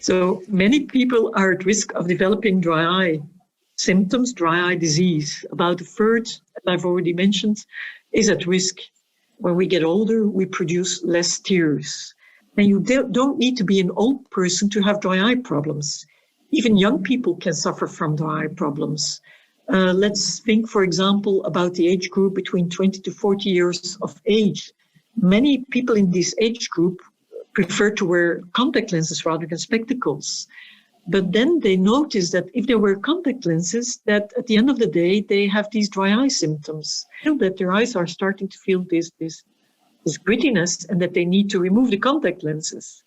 So many people are at risk of developing dry eye symptoms, dry eye disease. About a third, as I've already mentioned, is at risk. When we get older, we produce less tears. And you don't need to be an old person to have dry eye problems. Even young people can suffer from dry eye problems. Let's think, for example, about the age group between 20 to 40 years of age. Many people in this age group prefer to wear contact lenses rather than spectacles. But then they notice that if they wear contact lenses, that at the end of the day, they have these dry eye symptoms. Feel that their eyes are starting to feel this grittiness and that they need to remove the contact lenses.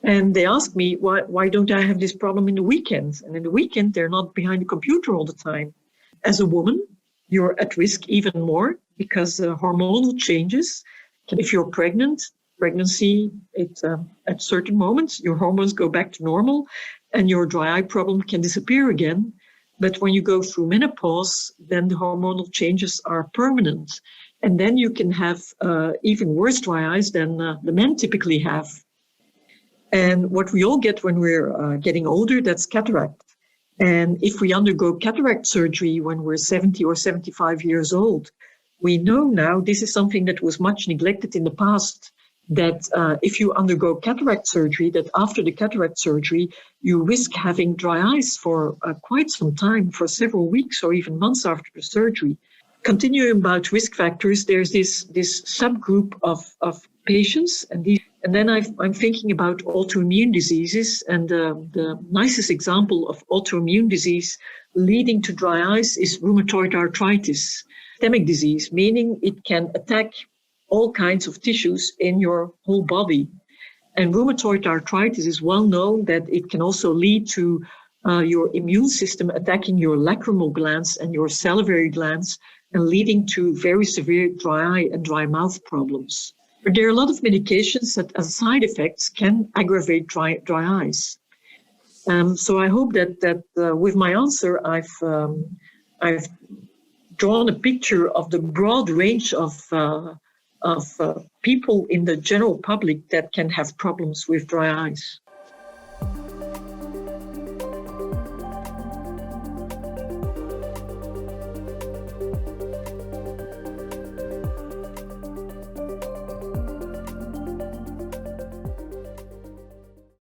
And they ask me, why don't I have this problem in the weekends? And in the weekend, they're not behind the computer all the time. As a woman, you're at risk even more because hormonal changes. If you're pregnant, pregnancy, at certain moments, your hormones go back to normal and your dry eye problem can disappear again. But when you go through menopause, then the hormonal changes are permanent. And then you can have even worse dry eyes than the men typically have. And what we all get when we're getting older, that's cataract. And if we undergo cataract surgery when we're 70 or 75 years old, we know now this is something that was much neglected in the past, that if you undergo cataract surgery, that after the cataract surgery, you risk having dry eyes for quite some time, for several weeks or even months after the surgery. Continuing about risk factors, there's this subgroup of patients, and then I'm thinking about autoimmune diseases, and the nicest example of autoimmune disease leading to dry eyes is rheumatoid arthritis, systemic disease, meaning it can attack all kinds of tissues in your whole body. And rheumatoid arthritis is well known that it can also lead to your immune system attacking your lacrimal glands and your salivary glands and leading to very severe dry eye and dry mouth problems. But there are a lot of medications that as side effects can aggravate dry eyes. So I hope that with my answer, I've drawn a picture of the broad range of people in the general public that can have problems with dry eyes.